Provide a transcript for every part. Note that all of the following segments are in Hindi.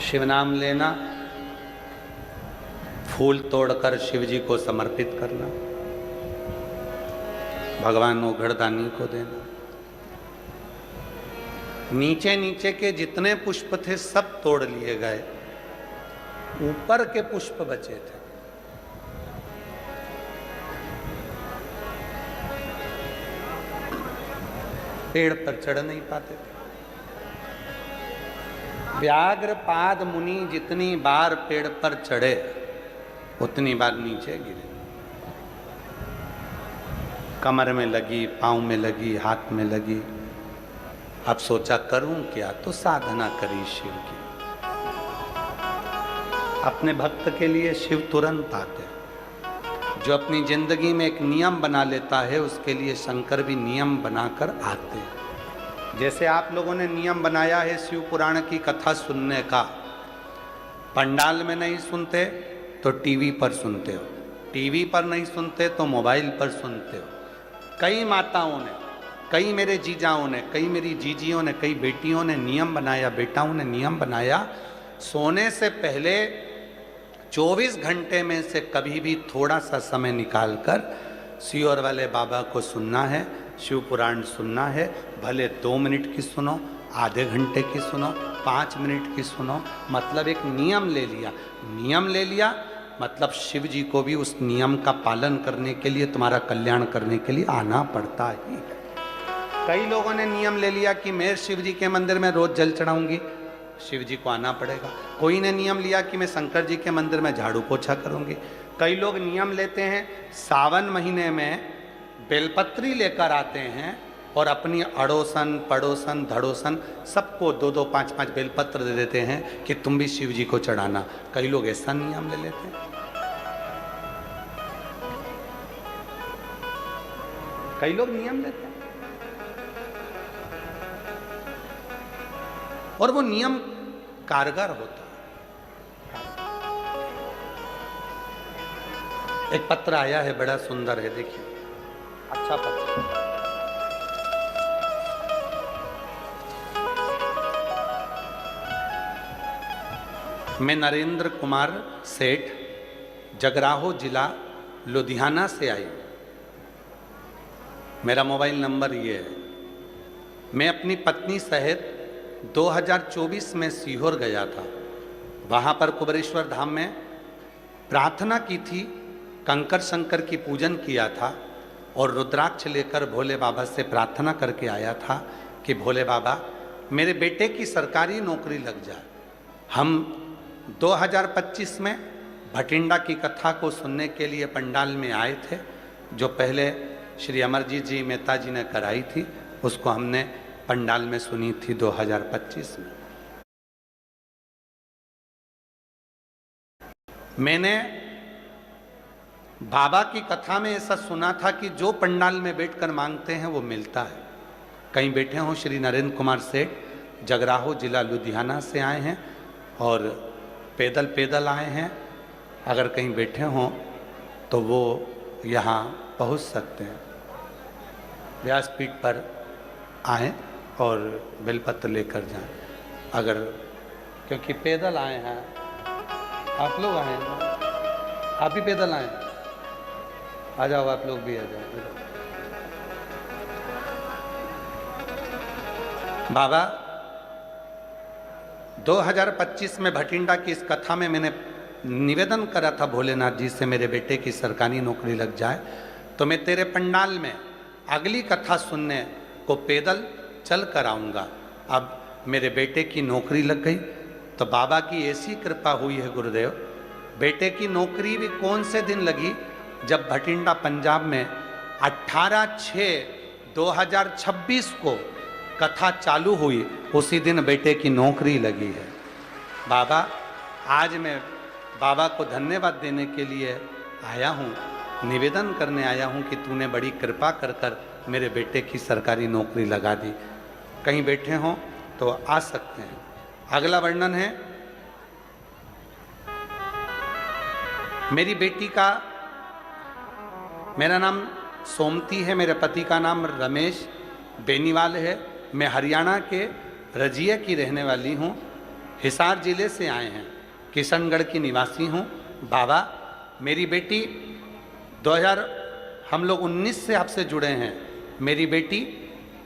शिव नाम लेना, फूल तोड़कर शिव जी को समर्पित करना, भगवान ओघड़दानी को देना। नीचे नीचे के जितने पुष्प थे सब तोड़ लिए गए, ऊपर के पुष्प बचे थे। पेड़ पर चढ़ नहीं पाते थे। व्याघ्रपाद मुनि जितनी बार पेड़ पर चढ़े उतनी बार नीचे गिरे। कमर में लगी, पांव में लगी, हाथ में लगी। अब सोचा करूं क्या, तो साधना करी शिव की। अपने भक्त के लिए शिव तुरंत आते। जो अपनी जिंदगी में एक नियम बना लेता है उसके लिए शंकर भी नियम बनाकर आते हैं। जैसे आप लोगों ने नियम बनाया है शिव पुराण की कथा सुनने का, पंडाल में नहीं सुनते तो टीवी पर सुनते हो, टीवी पर नहीं सुनते तो मोबाइल पर सुनते हो। कई माताओं ने, कई मेरे जीजाओं ने, कई मेरी जीजियों ने, कई बेटियों ने नियम बनाया, बेटाओं ने नियम बनाया, सोने से पहले 24 घंटे में से कभी भी थोड़ा सा समय निकालकर सियोर वाले बाबा को सुनना है, शिव पुराण सुनना है। भले 2 मिनट की सुनो, आधे घंटे की सुनो, 5 मिनट की सुनो, मतलब एक नियम ले लिया। नियम ले लिया मतलब शिव जी को भी उस नियम का पालन करने के लिए, तुम्हारा कल्याण करने के लिए आना पड़ता ही है। कई लोगों ने नियम ले लिया कि मैं शिव जी के मंदिर में रोज जल चढ़ाऊंगी, शिव जी को आना पड़ेगा। कोई ने नियम लिया कि मैं शंकर जी के मंदिर में झाड़ू पोछा करूंगी। कई लोग नियम लेते हैं सावन महीने में बेलपत्री लेकर आते हैं और अपनी अड़ोसन पड़ोसन धड़ोसन सबको 2-2 5-5 बेलपत्र दे देते हैं कि तुम भी शिव जी को चढ़ाना। कई लोग ऐसा नियम ले लेते हैं। कई लोग नियम लेते हैं और वो नियम कारगर होता है। एक पत्र आया है, बड़ा सुंदर है, देखिए, अच्छा पत्र। मैं नरेंद्र कुमार सेठ, जगराहो जिला लुधियाना से आई। मेरा मोबाइल नंबर ये है। मैं अपनी पत्नी सहित 2024 में सीहोर गया था। वहाँ पर कुबेरेश्वर धाम में प्रार्थना की थी, कंकर शंकर की पूजन किया था और रुद्राक्ष लेकर भोले बाबा से प्रार्थना करके आया था कि भोले बाबा मेरे बेटे की सरकारी नौकरी लग जाए। हम 2025 में भटिंडा की कथा को सुनने के लिए पंडाल में आए थे, जो पहले श्री अमरजीत जी मेहता जी ने कराई थी, उसको हमने पंडाल में सुनी थी 2025 में। मैंने बाबा की कथा में ऐसा सुना था कि जो पंडाल में बैठकर मांगते हैं वो मिलता है। कहीं बैठे हों श्री नरेंद्र कुमार सेठ, जगराहो जिला लुधियाना से आए हैं और पैदल पैदल आए हैं। अगर कहीं बैठे हों तो वो यहाँ पहुँच सकते हैं। व्यासपीठ पर आएँ और बेलपत्र लेकर जाएं। अगर, क्योंकि पैदल आए हैं, आप लोग आए हैं, आप भी पैदल आए, आ जाओ, आप लोग भी आ जाओ। बाबा 2025 में भटिंडा की इस कथा में मैंने निवेदन करा था भोलेनाथ जी से, मेरे बेटे की सरकारी नौकरी लग जाए तो मैं तेरे पंडाल में अगली कथा सुनने को पैदल चल कर आऊँगा। अब मेरे बेटे की नौकरी लग गई तो बाबा की ऐसी कृपा हुई है गुरुदेव, बेटे की नौकरी भी कौन से दिन लगी, जब भटिंडा पंजाब में 18/6/2026 को कथा चालू हुई, उसी दिन बेटे की नौकरी लगी है। बाबा, आज मैं बाबा को धन्यवाद देने के लिए आया हूँ, निवेदन करने आया हूँ कि तूने बड़ी कृपा कर कर मेरे बेटे की सरकारी नौकरी लगा दी। कहीं बैठे हों तो आ सकते हैं। अगला वर्णन है, मेरी बेटी का, मेरा नाम सोमती है, मेरे पति का नाम रमेश बेनीवाल है। मैं हरियाणा के रजिया की रहने वाली हूँ हिसार जिले से आए हैं, किशनगढ़ की निवासी हूँ। बाबा, मेरी बेटी 2019 से आपसे जुड़े हैं। मेरी बेटी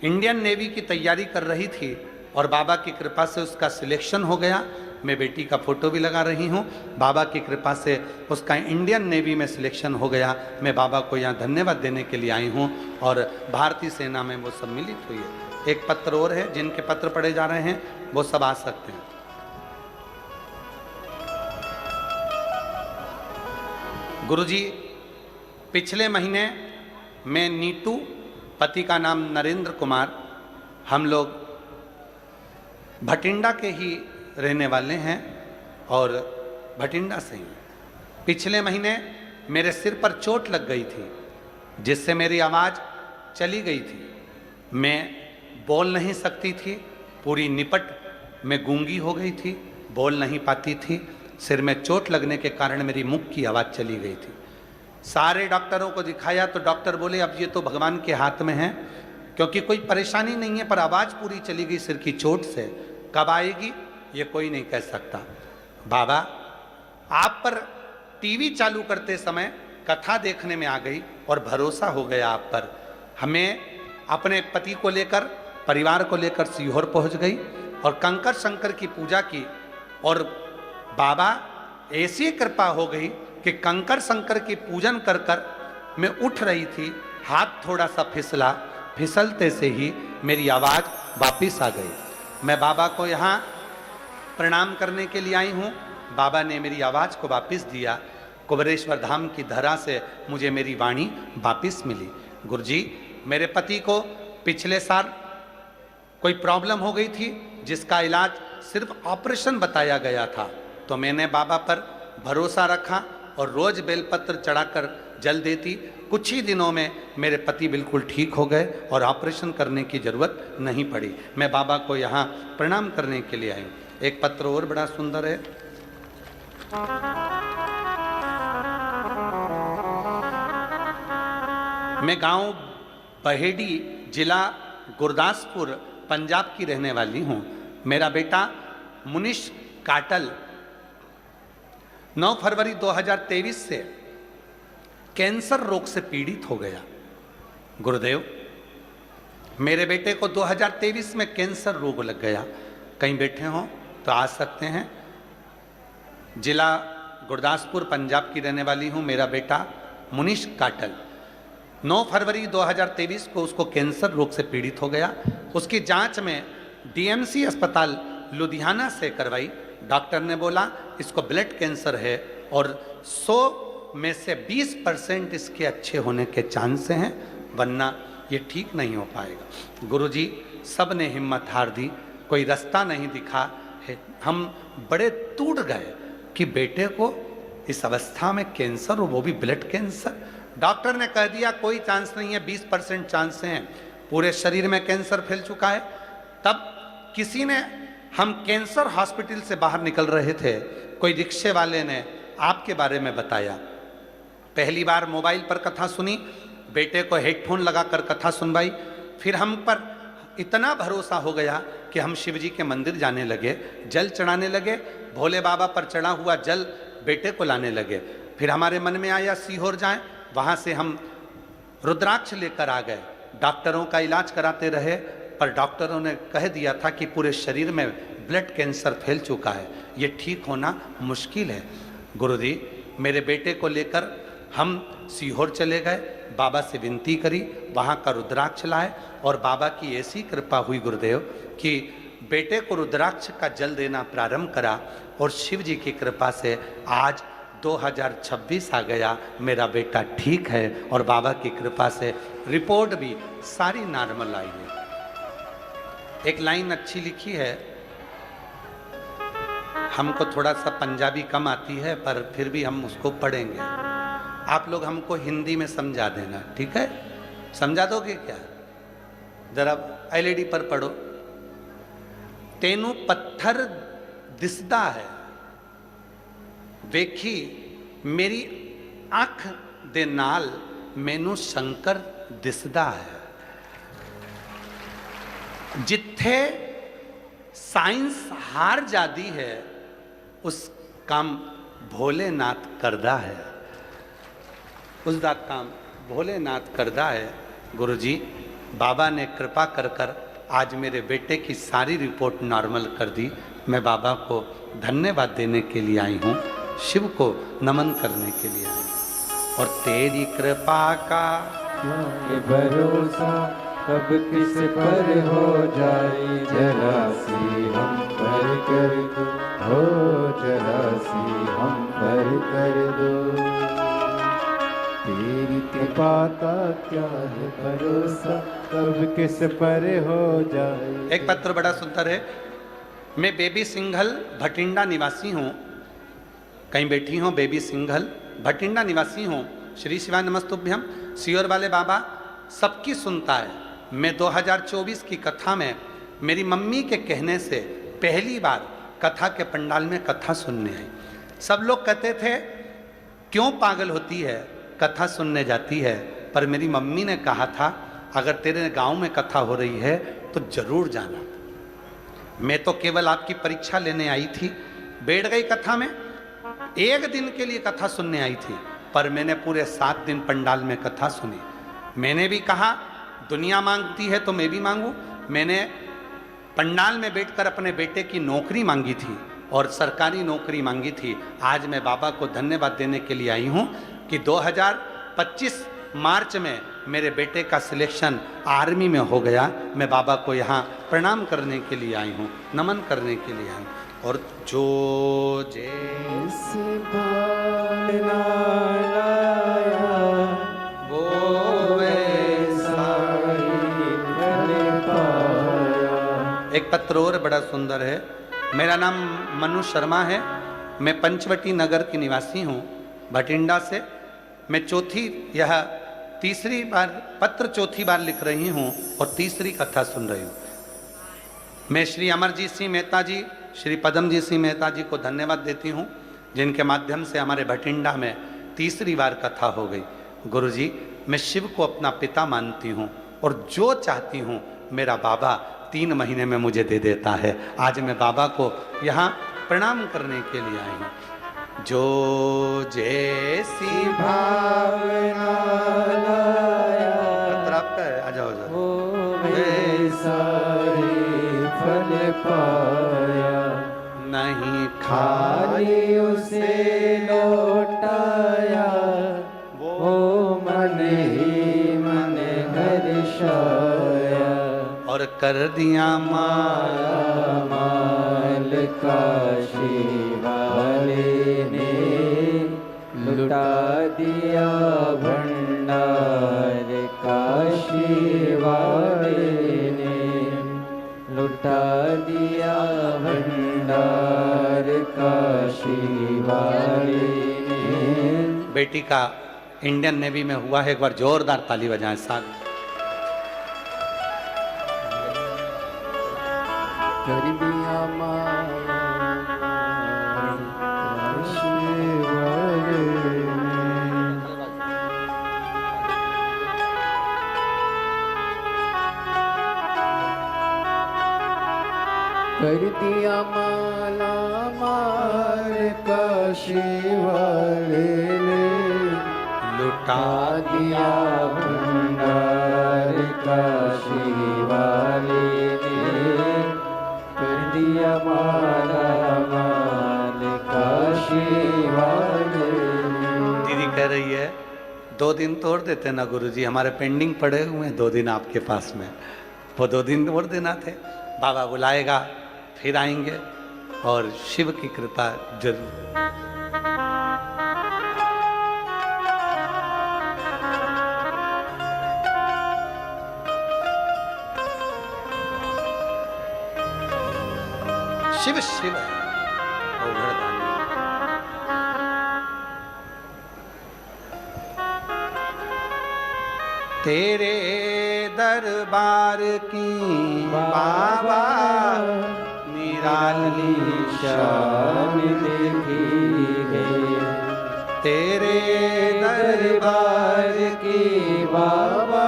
इंडियन नेवी की तैयारी कर रही थी और बाबा की कृपा से उसका सिलेक्शन हो गया। मैं बेटी का फोटो भी लगा रही हूँ। बाबा की कृपा से उसका इंडियन नेवी में सिलेक्शन हो गया। मैं बाबा को यहाँ धन्यवाद देने के लिए आई हूँ और भारतीय सेना में वो सम्मिलित हुई है। एक पत्र और है, जिनके पत्र पढ़े जा रहे हैं वो सब आ सकते हैं। गुरुजी, पिछले महीने मैं नीतू, पति का नाम नरेंद्र कुमार, हम लोग भटिंडा के ही रहने वाले हैं और भटिंडा से ही। पिछले महीने मेरे सिर पर चोट लग गई थी जिससे मेरी आवाज़ चली गई थी। मैं बोल नहीं सकती थी, पूरी निपट में गूंगी हो गई थी, बोल नहीं पाती थी। सिर में चोट लगने के कारण मेरी मुख की आवाज़ चली गई थी। सारे डॉक्टरों को दिखाया तो डॉक्टर बोले अब ये तो भगवान के हाथ में है, क्योंकि कोई परेशानी नहीं है, पर आवाज़ पूरी चली गई सिर की चोट से। कब आएगी ये कोई नहीं कह सकता। बाबा, आप पर टीवी चालू करते समय कथा देखने में आ गई और भरोसा हो गया आप पर। हमें अपने पति को लेकर, परिवार को लेकर सीहोर पहुंच गई और कंकर शंकर की पूजा की और बाबा ऐसी कृपा हो गई कि कंकर शंकर की पूजन कर कर मैं उठ रही थी, हाथ थोड़ा सा फिसला, फिसलते से ही मेरी आवाज़ वापिस आ गई। मैं बाबा को यहाँ प्रणाम करने के लिए आई हूँ। बाबा ने मेरी आवाज़ को वापिस दिया। कुबेरेश्वर धाम की धरा से मुझे मेरी वाणी वापिस मिली। गुरुजी, मेरे पति को पिछले साल कोई प्रॉब्लम हो गई थी जिसका इलाज सिर्फ ऑपरेशन बताया गया था, तो मैंने बाबा पर भरोसा रखा और रोज़ बेलपत्र चढ़ाकर जल देती। कुछ ही दिनों में मेरे पति बिल्कुल ठीक हो गए और ऑपरेशन करने की ज़रूरत नहीं पड़ी। मैं बाबा को यहाँ प्रणाम करने के लिए आई हूँ। एक पत्र और बड़ा सुंदर है। मैं गांव बहेड़ी, जिला गुरदासपुर, पंजाब की रहने वाली हूँ। मेरा बेटा मुनीश काटल 9 फरवरी 2023 से कैंसर रोग से पीड़ित हो गया। गुरुदेव, मेरे बेटे को 2023 में कैंसर रोग लग गया। कहीं बैठे हों तो आ सकते हैं। जिला गुरदासपुर, पंजाब की रहने वाली हूँ। मेरा बेटा मुनीश काटल 9 फरवरी 2023 को उसको कैंसर रोग से पीड़ित हो गया। उसकी जांच में डीएमसी अस्पताल लुधियाना से करवाई। डॉक्टर ने बोला इसको ब्लड कैंसर है और 100 में से 20% इसके अच्छे होने के चांस हैं, वरना ये ठीक नहीं हो पाएगा। गुरुजी, सब ने हिम्मत हार दी, कोई रास्ता नहीं दिखा है। हम बड़े टूट गए कि बेटे को इस अवस्था में कैंसर, वो भी ब्लड कैंसर। डॉक्टर ने कह दिया कोई चांस नहीं है, 20% चांस हैं, पूरे शरीर में कैंसर फैल चुका है। तब किसी ने, हम कैंसर हॉस्पिटल से बाहर निकल रहे थे, कोई रिक्शे वाले ने आपके बारे में बताया। पहली बार मोबाइल पर कथा सुनी, बेटे को हेडफोन लगाकर कथा सुनवाई। फिर हम पर इतना भरोसा हो गया कि हम शिव जी के मंदिर जाने लगे, जल चढ़ाने लगे, भोले बाबा पर चढ़ा हुआ जल बेटे को लाने लगे। फिर हमारे मन में आया सीहोर जाएं, वहाँ से हम रुद्राक्ष लेकर आ गए। डॉक्टरों का इलाज कराते रहे, पर डॉक्टरों ने कह दिया था कि पूरे शरीर में ब्लड कैंसर फैल चुका है, ये ठीक होना मुश्किल है। गुरुजी, मेरे बेटे को लेकर हम सीहोर चले गए, बाबा से विनती करी, वहाँ का रुद्राक्ष लाए और बाबा की ऐसी कृपा हुई गुरुदेव कि बेटे को रुद्राक्ष का जल देना प्रारंभ करा और शिव जी की कृपा से आज 2026 आ गया, मेरा बेटा ठीक है और बाबा की कृपा से रिपोर्ट भी सारी नॉर्मल आई है। एक लाइन अच्छी लिखी है, हमको थोड़ा सा पंजाबी कम आती है पर फिर भी हम उसको पढ़ेंगे। आप लोग हमको हिंदी में समझा देना, ठीक है? समझा दोगे क्या? जरा एलईडी पर पढ़ो। तेनू पत्थर दिसदा है, वेखी मेरी अख दे नाल मैनू शंकर दिसदा है। जिथे साइंस हार जाती है, उस काम भोलेनाथ करदा है, उसका काम भोलेनाथ करदा है। गुरुजी, बाबा ने कृपा कर कर आज मेरे बेटे की सारी रिपोर्ट नॉर्मल कर दी। मैं बाबा को धन्यवाद देने के लिए आई हूँ, शिव को नमन करने के लिए आई हूँ। और तेरी कृपा का भरोसा कब किस पर हो जाए, जरा सी हम पर कर दो, हो जरा सी हम पर कर दो। तेरी कृपा का क्या है भरोसा, कब किस पर हो जाए। एक पत्र बड़ा सुंदर है। मैं बेबी सिंघल भटिंडा निवासी हूँ, कहीं बैठी हूँ, बेबी सिंघल भटिंडा निवासी हूँ। श्री शिवाय नमस्तुभ्यम। सियोर वाले बाबा सबकी सुनता है। मैं 2024 की कथा में मेरी मम्मी के कहने से पहली बार कथा के पंडाल में कथा सुनने आई। सब लोग कहते थे क्यों पागल होती है, कथा सुनने जाती है, पर मेरी मम्मी ने कहा था अगर तेरे गांव में कथा हो रही है तो जरूर जाना। मैं तो केवल आपकी परीक्षा लेने आई थी, बैठ गई कथा में। एक दिन के लिए कथा सुनने आई थी, पर मैंने पूरे 7 दिन पंडाल में कथा सुनी। मैंने भी कहा दुनिया मांगती है तो मैं भी मांगू। मैंने पंडाल में बैठकर अपने बेटे की नौकरी मांगी थी और सरकारी नौकरी मांगी थी। आज मैं बाबा को धन्यवाद देने के लिए आई हूँ कि 2025 मार्च में मेरे बेटे का सिलेक्शन आर्मी में हो गया। मैं बाबा को यहाँ प्रणाम करने के लिए आई हूँ, नमन करने के लिए आई हूँ। और जो जैसे भावना लाया वो वैसा ही फल पाया। एक पत्र और बड़ा सुंदर है। मेरा नाम मनु शर्मा है, मैं पंचवटी नगर की निवासी हूँ, भटिंडा से। मैं तीसरी बार पत्र चौथी बार लिख रही हूँ और तीसरी कथा सुन रही हूँ। मैं श्री अमरजीत सिंह मेहता जी, श्री पदमजीत सिंह मेहता जी को धन्यवाद देती हूँ, जिनके माध्यम से हमारे भटिंडा में तीसरी बार कथा हो गई। गुरुजी, मैं शिव को अपना पिता मानती हूँ और जो चाहती हूँ मेरा बाबा 3 महीने में मुझे दे देता है। आज मैं बाबा को यहाँ प्रणाम करने के लिए आई हूँ। जो जैसी भावना लाया, आपका है, आ जाओ जाओ, वैसा ही फल पाया। नहीं खाली उसे लौटाया, वो मन ही मन हर्षाया। और कर दिया माया माल काशी वाले ने, लुटा दिया भंडार काशी वाले ने, लुटा दिया भंडार काशी वाले ने। बेटी का इंडियन नेवी में हुआ है, एक बार जोरदार ताली बजाएं साथ। कर दिया माया काशी वाले ने, कर दिया माला मार काशी वाले ने, लुटा दिया भंडार काशी वाले ने, कर दिया माला माल काशी वाले ने। दीदी कह रही है 2 दिन तोड़ देते ना गुरुजी, हमारे पेंडिंग पड़े हुए हैं 2 दिन आपके पास में, वो 2 दिन तोड़ देना थे। बाबा बुलाएगा फिर आएंगे और शिव की कृपा जरूर। शिव शिव तेरे दरबार की बाबा निराली शान देखी है, तेरे दरबार की बाबा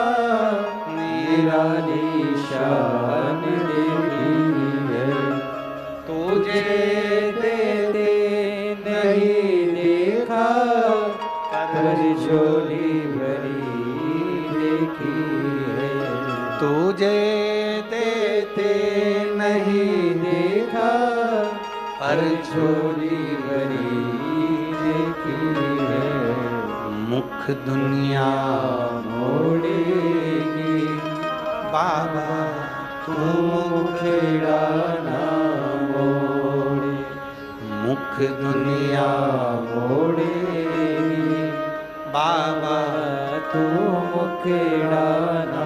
निराली शान देखी है। तुझे देते नहीं देखा, पर झोली भरी देखी है। तुझे देते नहीं देखा, पर झोली भरी देखी है। मुख दुनिया मोड़ेगी बाबा तू मुखेड़ा ना मोड़े, मुख दुनिया मोड़ेगी बाबा तू मुखेड़ा ना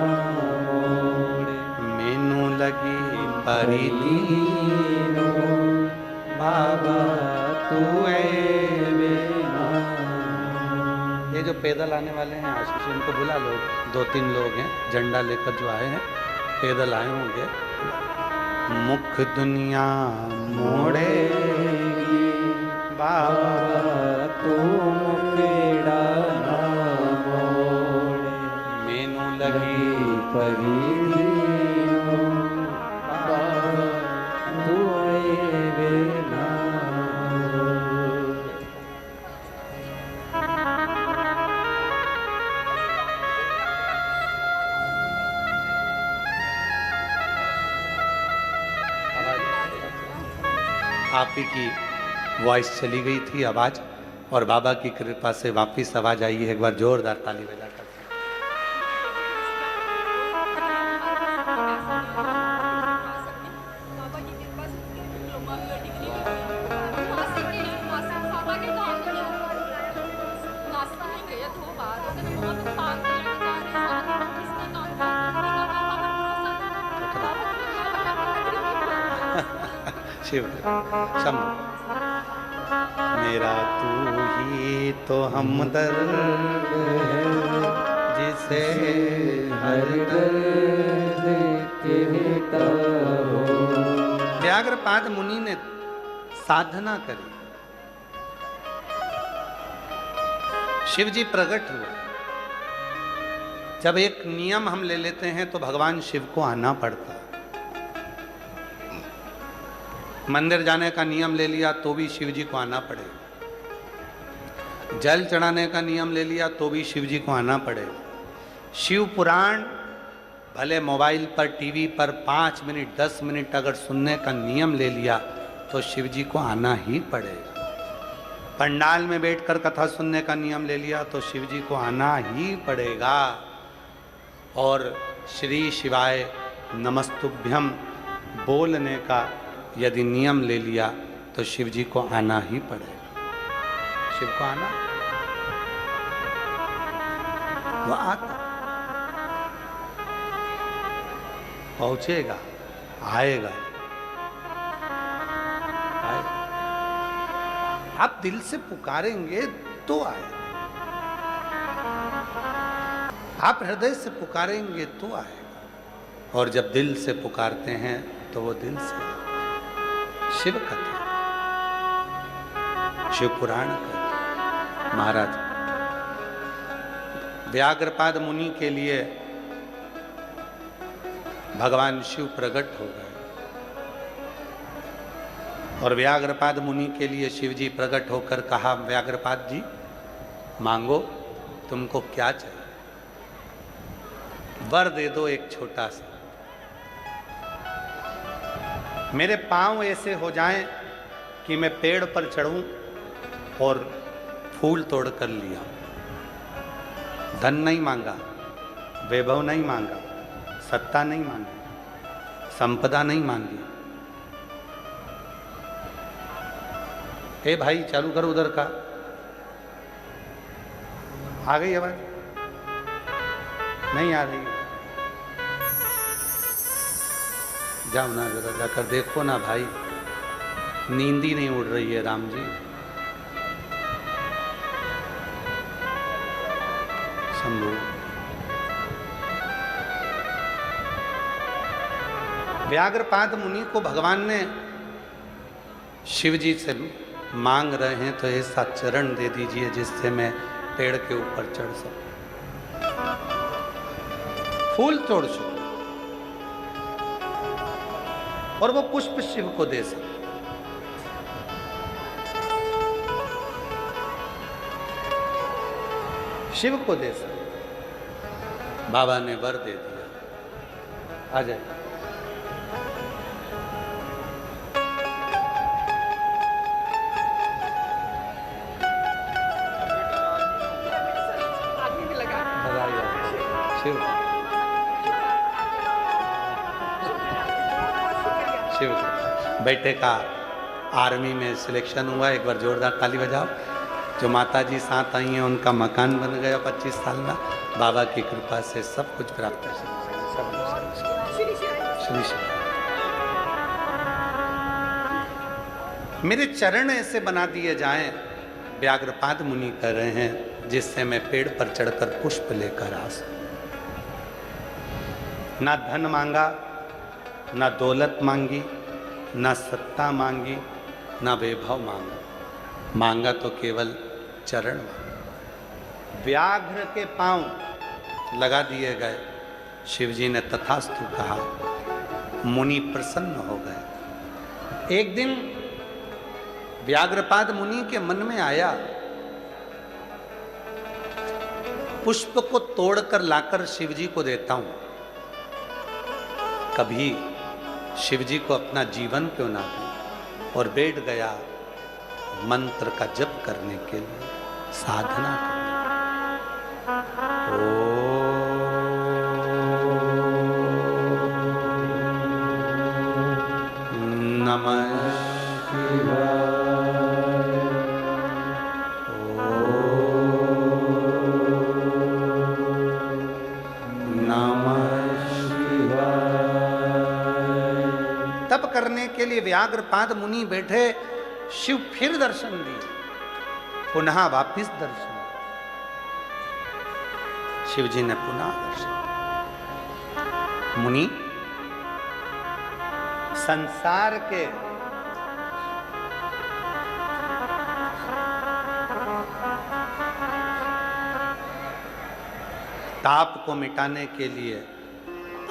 मोड़े। मैनू लगी परी दीनो बाबा तू ना। ये जो पैदल आने वाले हैं आशीष, इनको बुला लो, 2-3 लोग हैं झंडा लेकर जो आए हैं, पैदल आए होंगे। मुख दुनिया मोड़ेगी बाबा तू मुखेड़ा ना मोड़े, मैनू लगी परी दीनो बाबा तू ना। आप ही की वॉइस चली गई थी आवाज़, और बाबा की कृपा से वापस आवाज़ आई है। एक बार जोरदार ताली बजाकर। शिव शंभु। मेरा तू ही तो हमदर्द है, जिसे हर दर्द कहता हो। व्याघ्रपाद मुनि ने साधना करी, शिव जी प्रकट हुए। जब एक नियम हम ले लेते हैं तो भगवान शिव को आना पड़ता है। मंदिर जाने का नियम ले लिया तो भी शिव जी को आना पड़ेगा। जल चढ़ाने का नियम ले लिया तो भी शिव जी को आना पड़ेगा। शिव पुराण भले मोबाइल पर, टीवी पर 5 मिनट 10 मिनट अगर सुनने का नियम ले लिया तो शिव जी को आना ही पड़ेगा। पंडाल में बैठकर कथा सुनने का नियम ले लिया तो शिव जी को आना ही पड़ेगा। और श्री शिवाय नमस्तुभ्यम बोलने का यदि नियम ले लिया तो शिव जी को आना ही पड़ेगा। शिव को आना, वो आता, पहुंचेगा, आएगा, आएगा। आप दिल से पुकारेंगे तो आएगा, आप हृदय से पुकारेंगे तो आएगा। और जब दिल से पुकारते हैं तो वो दिल से आता। शिव कथा, शिव पुराण कथा। महाराज व्याघ्रपाद मुनि के लिए भगवान शिव प्रकट हो गए, और व्याघ्रपाद मुनि के लिए शिव जी प्रकट होकर कहा, व्याघ्रपाद जी मांगो, तुमको क्या चाहिए, वर दे दो एक छोटा सा। मेरे पांव ऐसे हो जाएं कि मैं पेड़ पर चढ़ूं और फूल तोड़ कर लिया। धन नहीं मांगा, वैभव नहीं मांगा, सत्ता नहीं मांगी, संपदा नहीं मांगी। ए भाई चालू करो उधर का। आ गई आवाज? नहीं आ रही? जाओ ना जरा जाकर देखो ना भाई, नींद ही नहीं उड़ रही है राम जी। शंभू व्याघ्रपाद मुनि को भगवान ने शिव जी से मांग रहे हैं तो ऐसा चरण दे दीजिए जिससे मैं पेड़ के ऊपर चढ़ सकूं, फूल तोड़ सकूं और वो पुष्प शिव को दे सकूं। शिव को दे सकते। बाबा ने वर दे दिया। आ जाए। शिव शिव बेटे का आर्मी में सिलेक्शन हुआ, एक बार जोरदार ताली बजाओ। जो माता जी साथ आई हैं उनका मकान बन गया 25 साल में, बाबा की कृपा से सब कुछ प्राप्त है। श्री श्री मेरे चरण ऐसे बना दिए जाएं, व्याघ्रपाद मुनि कर रहे हैं, जिससे मैं पेड़ पर चढ़कर पुष्प लेकर आ सकूं। ना धन मांगा, ना दौलत मांगी, ना सत्ता मांगी, ना वैभव मांगा, मांगा तो केवल चरण मांगा। व्याघ्र के पांव लगा दिए गए। शिवजी ने तथास्तु कहा, मुनि प्रसन्न हो गए। एक दिन व्याघ्रपाद मुनि के मन में आया, पुष्प को तोड़कर लाकर शिवजी को देता हूं, कभी शिवजी को अपना जीवन क्यों ना दूं। और बैठ गया मंत्र का जप करने के लिए, साधना करने। नमः शिवाय। तप करने के लिए व्याघ्रपाद मुनि बैठे। शिव फिर दर्शन दिए, पुनः वापिस दर्शन। शिव जी ने पुनः दर्शन। मुनि, संसार के ताप को मिटाने के लिए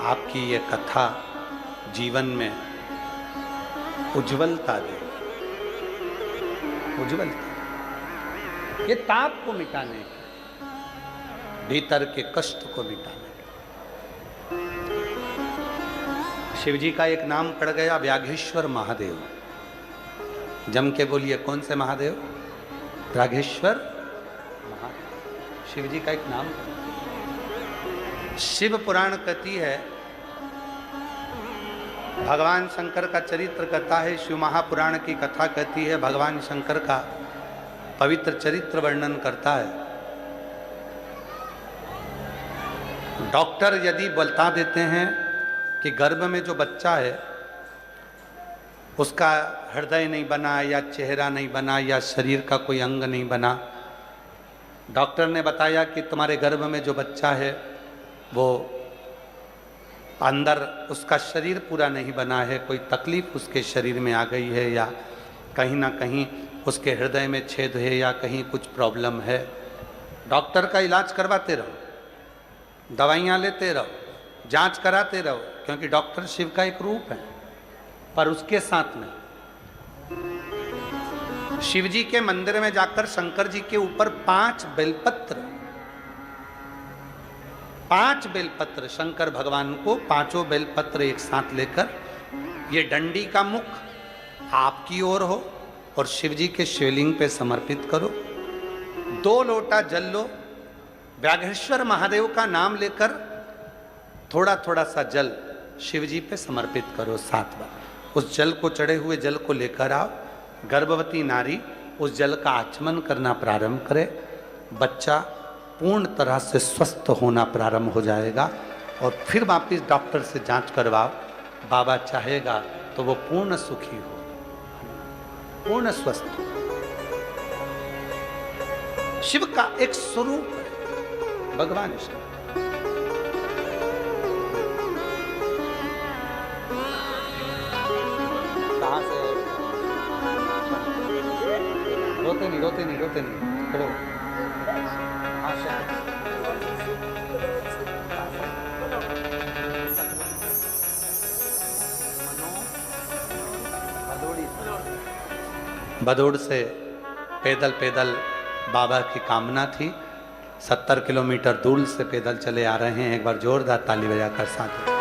आपकी ये कथा जीवन में उज्ज्वलता दे, उज्ज्वलता। ये ताप को मिटाने के, भीतर के कष्ट को मिटाने के। शिव जी का एक नाम पड़ गया, व्याघ्रेश्वर महादेव। जम के बोलिए, कौन से महादेव? व्याघ्रेश्वर महादेव। शिव जी का एक नाम। शिव पुराण कहती है, भगवान शंकर का चरित्र कहता है, शिव महापुराण की कथा कहती है, भगवान शंकर का पवित्र चरित्र वर्णन करता है। डॉक्टर यदि बता देते हैं कि गर्भ में जो बच्चा है उसका हृदय नहीं बना, या चेहरा नहीं बना, या शरीर का कोई अंग नहीं बना, डॉक्टर ने बताया कि तुम्हारे गर्भ में जो बच्चा है वो अंदर उसका शरीर पूरा नहीं बना है, कोई तकलीफ उसके शरीर में आ गई है, या कहीं ना कहीं उसके हृदय में छेद है, या कहीं कुछ प्रॉब्लम है। डॉक्टर का इलाज करवाते रहो, दवाइयाँ लेते रहो, जांच कराते रहो, क्योंकि डॉक्टर शिव का एक रूप है। पर उसके साथ में शिव जी के मंदिर में जाकर शंकर जी के ऊपर 5 बेलपत्र शंकर भगवान को 5 बेलपत्र एक साथ लेकर, ये डंडी का मुख आपकी ओर हो और शिव जी के शिवलिंग पे समर्पित करो। 2 लोटा जल लो, व्याघ्रेश्वर महादेव का नाम लेकर थोड़ा थोड़ा सा जल शिव जी पे समर्पित करो 7 बार। उस जल को, चढ़े हुए जल को लेकर आओ। गर्भवती नारी उस जल का आचमन करना प्रारंभ करे, बच्चा पूर्ण तरह से स्वस्थ होना प्रारंभ हो जाएगा। और फिर वापिस डॉक्टर से जांच करवाओ, बाबा चाहेगा तो वो पूर्ण सुखी हो, पूर्ण स्वस्थ हो। शिव का एक स्वरूप है भगवान शिव। कहां से? रोते नहीं, रोते नहीं, रोते नहीं, खड़ो। भदोड़ से पैदल पैदल बाबा की कामना थी 70 किलोमीटर दूर से पैदल चले आ रहे हैं। एक बार जोरदार ताली बजाकर साथ।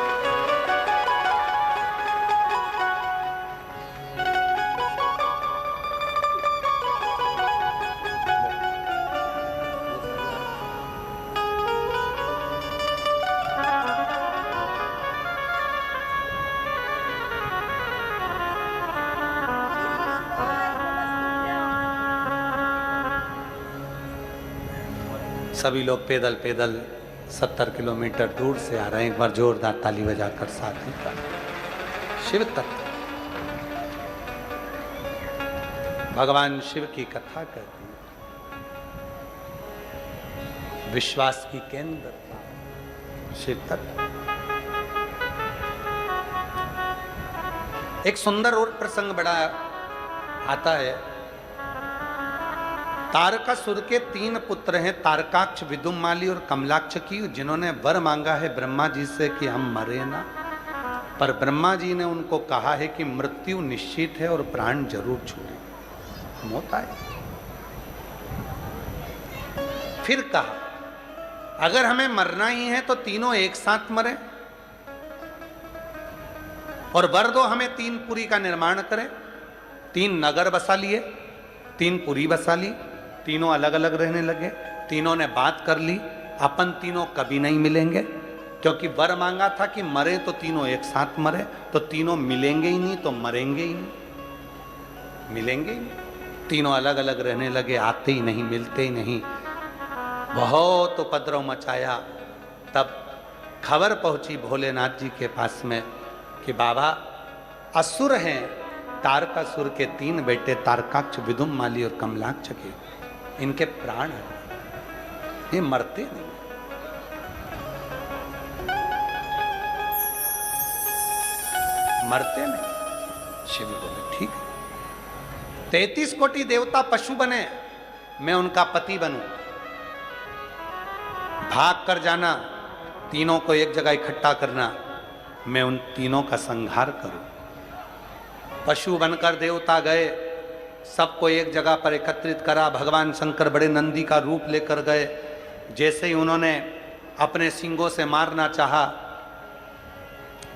सभी लोग पैदल पैदल 70 किलोमीटर दूर से आ रहे हैं। एक बार जोरदार ताली बजाकर साथ में। शिव तत्व, भगवान शिव की कथा करती है, विश्वास की केंद्रता शिव तत्व। एक सुंदर और प्रसंग बड़ा आता है। तारकासुर के 3 पुत्र हैं, तारकाक्ष, विदुमाली और कमलाक्ष की, जिन्होंने वर मांगा है ब्रह्मा जी से कि हम मरे ना। पर ब्रह्मा जी ने उनको कहा है कि मृत्यु निश्चित है और प्राण जरूर छूटे, मौत आए। फिर कहा अगर हमें मरना ही है तो तीनों एक साथ मरे, और वर दो हमें 3 पुरी का निर्माण करें। 3 नगर बसा लिए, 3 पुरी बसा ली, तीनों अलग अलग रहने लगे। तीनों ने बात कर ली, अपन तीनों कभी नहीं मिलेंगे, क्योंकि वर मांगा था कि मरे तो तीनों एक साथ मरे, तो तीनों मिलेंगे ही नहीं तो मरेंगे ही नहीं, मिलेंगे ही नहीं। तीनों अलग अलग रहने लगे, आते ही नहीं, मिलते ही नहीं। बहुत उपद्रव मचाया। तब खबर पहुंची भोलेनाथ जी के पास में कि बाबा असुर हैं, तारकासुर के 3 बेटे तारकाक्ष, विदुमाली और कमलाक्ष के, इनके प्राण हैं, ये मरते नहीं। मरते नहीं। शिव बोले ठीक है, 33 कोटि देवता पशु बने, मैं उनका पति बनूं, भाग कर जाना, तीनों को एक जगह इकट्ठा करना, मैं उन तीनों का संहार करूं। पशु बनकर देवता गए, सबको एक जगह पर एकत्रित करा। भगवान शंकर बड़े नंदी का रूप लेकर गए। जैसे ही उन्होंने अपने सींगों से मारना चाहा,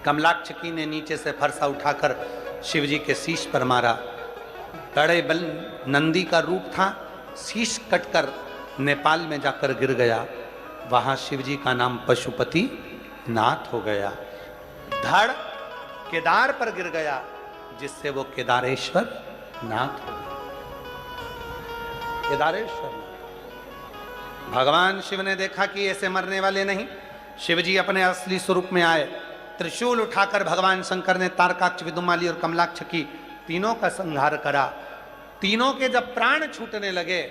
कमलाक्ष की ने नीचे से फरसा उठाकर शिवजी के शीश पर मारा। बड़े बल नंदी का रूप था, शीश कटकर नेपाल में जाकर गिर गया। वहां शिवजी का नाम पशुपति नाथ हो गया। धड़ केदार पर गिर गया, जिससे वो केदारेश्वर नाथ हो गया। केदारेश्वर नाथ। भगवान शिव ने देखा कि ऐसे मरने वाले नहीं। शिवजी अपने असली स्वरूप में आए। त्रिशूल उठाकर भगवान शंकर ने तारकाक्ष, विदुमाली और कमलाक्ष की तीनों का संहार करा। तीनों के जब प्राण छूटने लगे,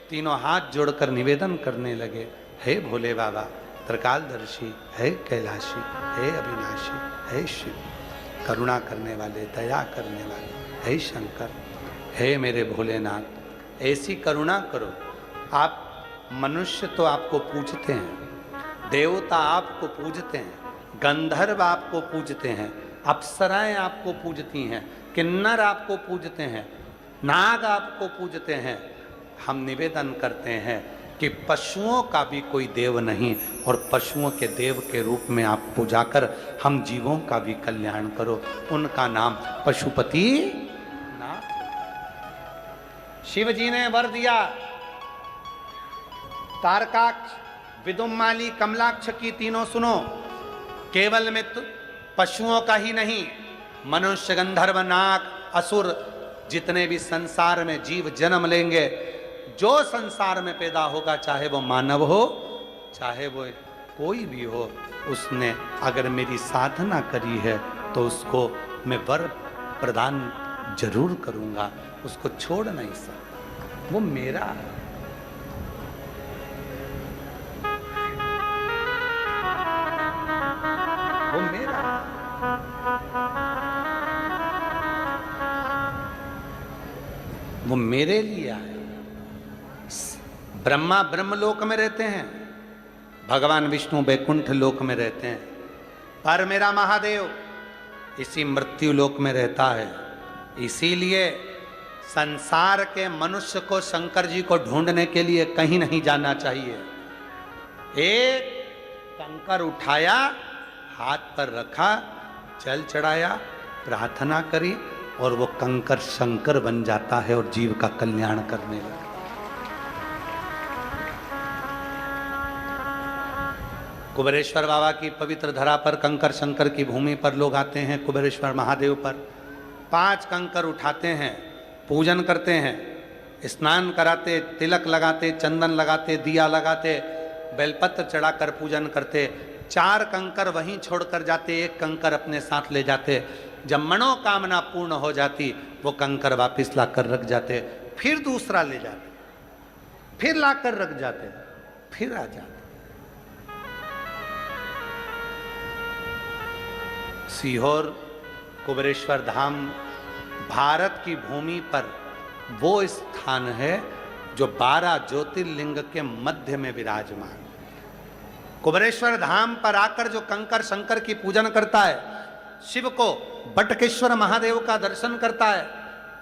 तीनों हाथ जोड़कर निवेदन करने लगे, हे भोले बाबा, त्रिकालदर्शी, हे कैलाशी, हे अविनाशी, हे शिव, करुणा करने वाले, दया करने वाले, हे शंकर, हे मेरे भोलेनाथ, ऐसी करुणा करो। आप मनुष्य तो आपको पूजते हैं, देवता आपको पूजते हैं, गंधर्व आपको पूजते हैं, अप्सराएं आपको पूजती हैं, किन्नर आपको पूजते हैं, नाग आपको पूजते हैं। हम निवेदन करते हैं कि पशुओं का भी कोई देव नहीं, और पशुओं के देव के रूप में आप पूजा कर हम जीवों का भी कल्याण करो। उनका नाम पशुपति नाथ। शिव जी ने वर दिया, तारकाक्ष, विदुमाली, कमलाक्ष की तीनों सुनो, केवल में पशुओं का ही नहीं, मनुष्य, गंधर्व, नाग, असुर, जितने भी संसार में जीव जन्म लेंगे, जो संसार में पैदा होगा, चाहे वो मानव हो, चाहे वो कोई भी हो, उसने अगर मेरी साधना करी है तो उसको मैं वर प्रदान जरूर करूंगा, उसको छोड़ नहीं सकता, वो मेरा है। वो मेरा है। वो मेरे लिए आए। ब्रह्मा ब्रह्मलोक में रहते हैं, भगवान विष्णु वैकुंठ लोक में रहते हैं, पर मेरा महादेव इसी मृत्यु लोक में रहता है। इसीलिए संसार के मनुष्य को शंकर जी को ढूंढने के लिए कहीं नहीं जाना चाहिए। एक कंकर उठाया, हाथ पर रखा, जल चढ़ाया, प्रार्थना करी और वो कंकर शंकर बन जाता है और जीव का कल्याण करने लगा। कुबेरेश्वर बाबा की पवित्र धरा पर, कंकर शंकर की भूमि पर लोग आते हैं। कुबेरेश्वर महादेव पर 5 कंकर उठाते हैं, पूजन करते हैं, स्नान कराते, तिलक लगाते, चंदन लगाते, दिया लगाते, बेलपत्र चढ़ाकर पूजन करते। 4 कंकर वहीं छोड़कर जाते, 1 कंकर अपने साथ ले जाते। जब मनोकामना पूर्ण हो जाती, वो कंकर वापस लाकर रख जाते, फिर दूसरा ले जाते, फिर लाकर रख जाते, फिर आ जाते। सीहोर कुबेरेश्वर धाम भारत की भूमि पर वो स्थान है जो 12 ज्योतिर्लिंग के मध्य में विराजमान। कुबेरेश्वर धाम पर आकर जो कंकर शंकर की पूजन करता है, शिव को बटकेश्वर महादेव का दर्शन करता है,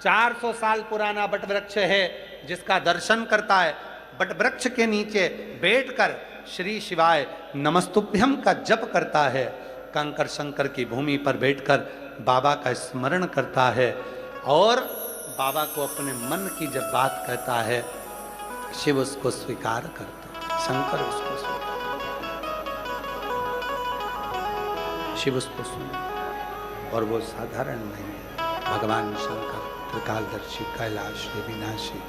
400 साल पुराना बट वृक्ष है जिसका दर्शन करता है, बट वृक्ष के नीचे बैठकर श्री शिवाय नमस्तुभ्यम का जप करता है, कंकर शंकर की भूमि पर बैठकर बाबा का स्मरण करता है और बाबा को अपने मन की जब बात कहता है, शिव उसको स्वीकार करता है, शंकर उसको स्वीकार, शिव उसको सुन। और वो साधारण नहीं है। भगवान शंकर त्रिकालदर्शी, कैलाश अविनाशी,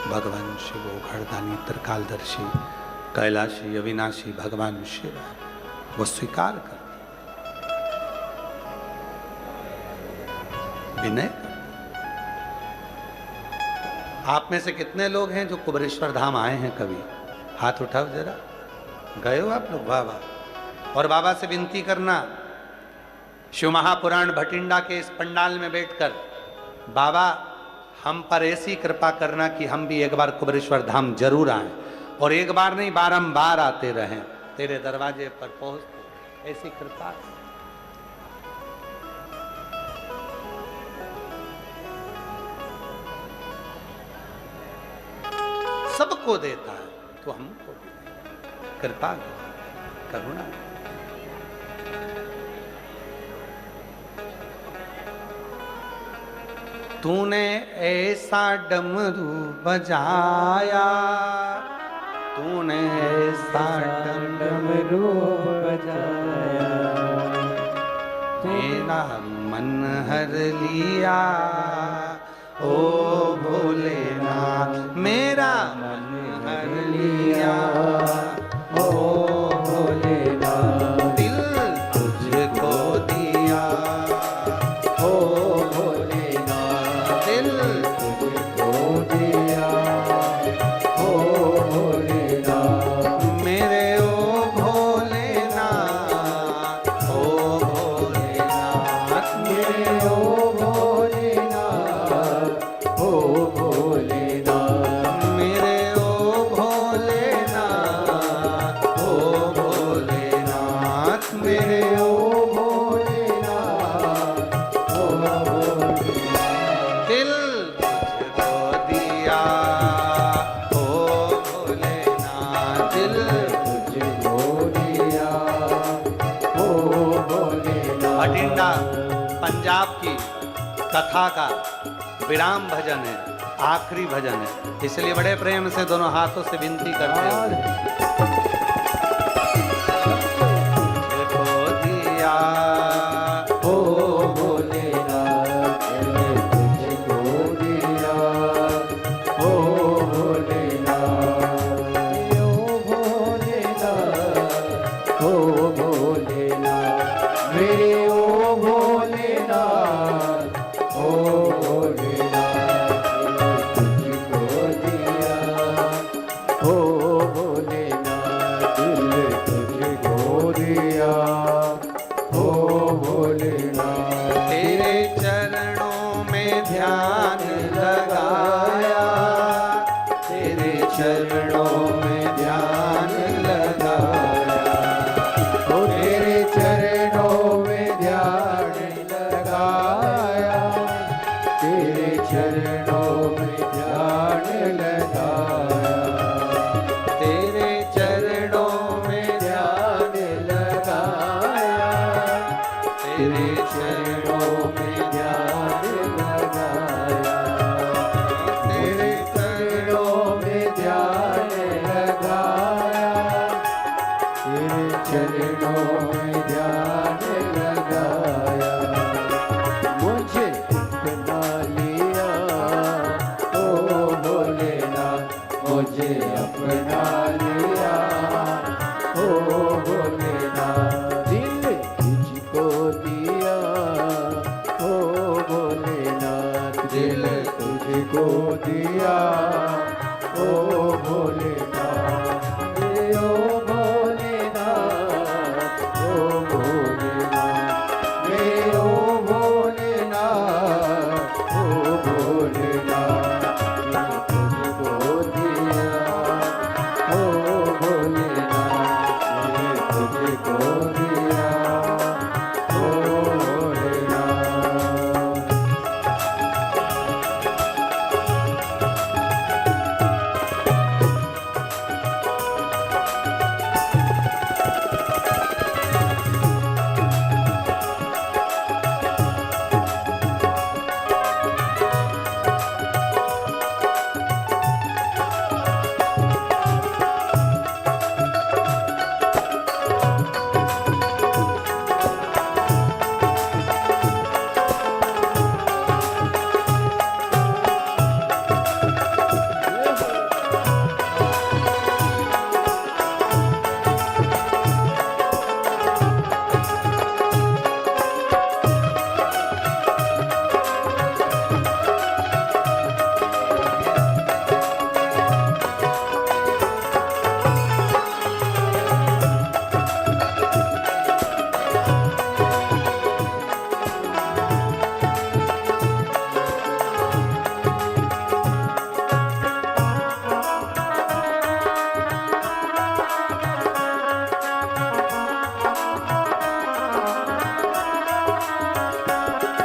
भगवान शिव घड़दानी, त्रिकालदर्शी, कैलाशी अविनाशी भगवान शिव, वो स्वीकार कर विनय। आप में से कितने लोग हैं जो कुबेरेश्वर धाम आए हैं कभी? हाथ उठाओ जरा। गए हो आप लोग? वाह वाह। और बाबा से विनती करना, शिव महापुराण भटिंडा के इस पंडाल में बैठकर, बाबा हम पर ऐसी कृपा करना कि हम भी एक बार कुबेरेश्वर धाम जरूर आएं, और एक बार नहीं बारंबार आते रहें, तेरे दरवाजे पर पहुंचते, ऐसी कृपा। सबको देता है तो हमको भी कृपा करुणा। तूने ऐसा डमरू बजाया, तूने ऐसा डमरू बजाया, मेरा मन हर लिया, ओ भोलेनाथ मेरा मन हर लिया, ओ भोलेनाथ दिल तुझको दिया, ओ भोलेनाथ दिल तुझको दिया, ओ भोलेनाथ मेरे ओ भोलेनाथ, ओ भोलेनाथ मेरे ओ भटिंडा पंजाब की कथा का विराम भजन है, आखिरी भजन है, इसलिए बड़े प्रेम से दोनों हाथों से विनती करते हैं। तुझको दिया ओ भोलेनाथ, तुझको दिया ओ भोलेनाथ, ओ भोलेनाथ, ओ भोलेनाथ मेरे ओ भोलेनाथ, ओ भोलेनाथ तुझको दिया, ओ भोलेनाथ दिल तुझको दिया, ओ भोलेनाथ तेरे चरणों में ध्यान लगाया, तेरे चरणों में ध्यान लगाया, ओ तेरे चरणों में ध्यान लगाया, तेरे चरणों में ध्यान लगाया, तेरे चरणों तुझे अपना लिया ओ भोलेनाथ। दिल तुझको दिया ओ भोलेनाथ, दिल तुझको दिया ओ भोलेनाथ। ओ भोलेनाथ, ओ भोलेनाथ, ओ भोलेनाथ, ओ भोलेनाथ, तुझको दिया ओ भोलेनाथ, तुझको दिया ओ भोलेनाथ।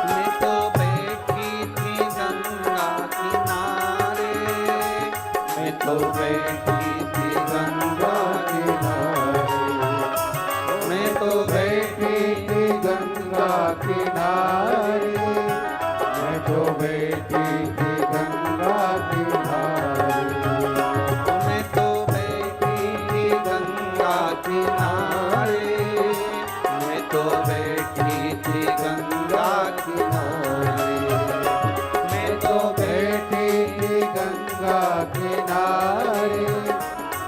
मैं तो बैठी थी गंगा किनारे, मैं तो बैठी थी गंगा किनारे, मैं तो बैठी थी गंगा किनारे, मैं तो बैठी थी गंगा किनारे, मैं तो बैठी थी गंगा किनारे, मैं तो बैठी थी गंगा किनारे, मैं तो बैठी थी गंगा किनारे,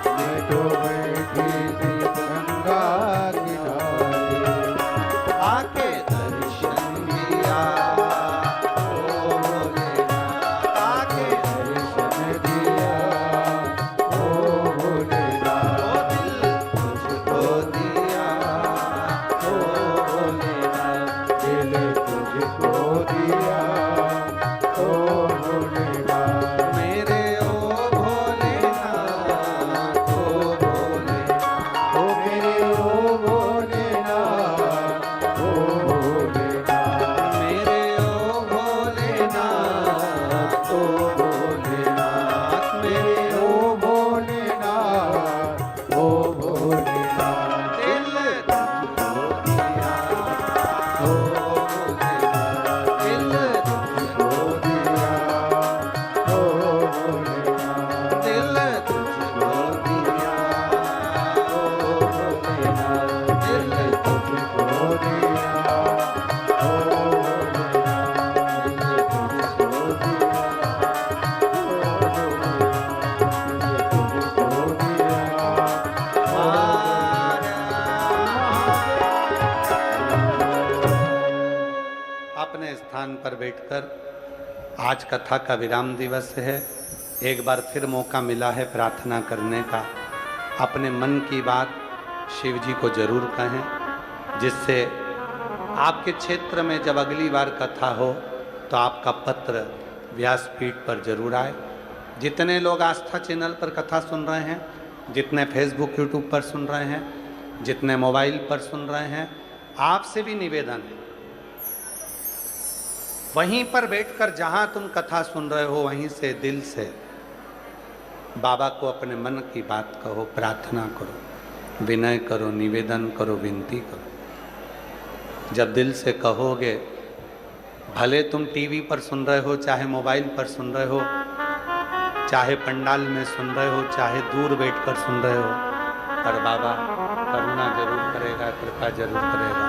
मैं तो बैठी थी गंगा किनारे। आके दर्शन दिया ओ भोलेनाथ, आके दर्शन दिया ओ भोलेनाथ, ओ दिल तुझको दिया ओ भोलेनाथ, दिल तुझको दिया ओ भोलेनाथ। मेरे ओ भोलेनाथ, ओ भोलेनाथ, ओ मेरे ओ भोलेनाथ, ओ भोलेनाथ, मेरे ओ भोलेनाथ, ओ भोलेनाथ, मेरे ओ भोलेनाथ, ओ भोलेनाथ। दिल तुझको दिया ओ भोलेनाथ, दिल तुझको दिया ओ भोलेनाथ, दिल तुझको दिया ओ भोलेनाथ, दिल तुझको दिया ओ भोलेनाथ, तुझको दिया तुझको दिया अपने स्थान पर बैठकर आज कथा का विराम दिवस है। एक बार फिर मौका मिला है प्रार्थना करने का। अपने मन की बात शिव जी को जरूर कहें, जिससे आपके क्षेत्र में जब अगली बार कथा हो तो आपका पत्र व्यासपीठ पर जरूर आए। जितने लोग आस्था चैनल पर कथा सुन रहे हैं, जितने फेसबुक यूट्यूब पर सुन रहे हैं, जितने मोबाइल पर सुन रहे हैं, आपसे भी निवेदन है, वहीं पर बैठकर जहां तुम कथा सुन रहे हो वहीं से दिल से बाबा को अपने मन की बात कहो, प्रार्थना करो, विनय करो, निवेदन करो, विनती करो। जब दिल से कहोगे, भले तुम टीवी पर सुन रहे हो, चाहे मोबाइल पर सुन रहे हो, चाहे पंडाल में सुन रहे हो, चाहे दूर बैठकर सुन रहे हो, पर बाबा करुणा जरूर करेगा, कृपा जरूर करेगा,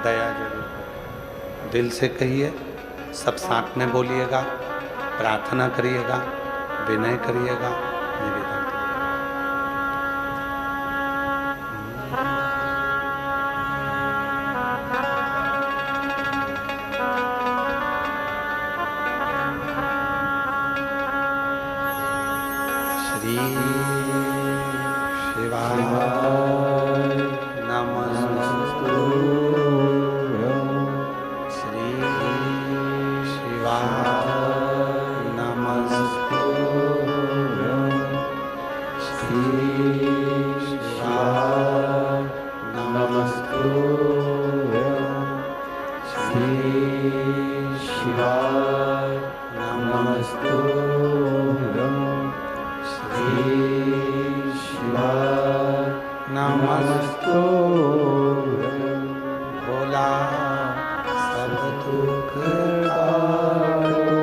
दया जरूर करेगा। दिल से कहिए, सब साथ में बोलिएगा, प्रार्थना करिएगा, विनय करिएगा, निवेदन श्री शिवाय नमस्तु श्री शिवाय नमस्तु श्री शिवाय नमस्तु श्री शिवाय नमस्तु श्री शिवाय नमस्तु भोला सब दुख काटो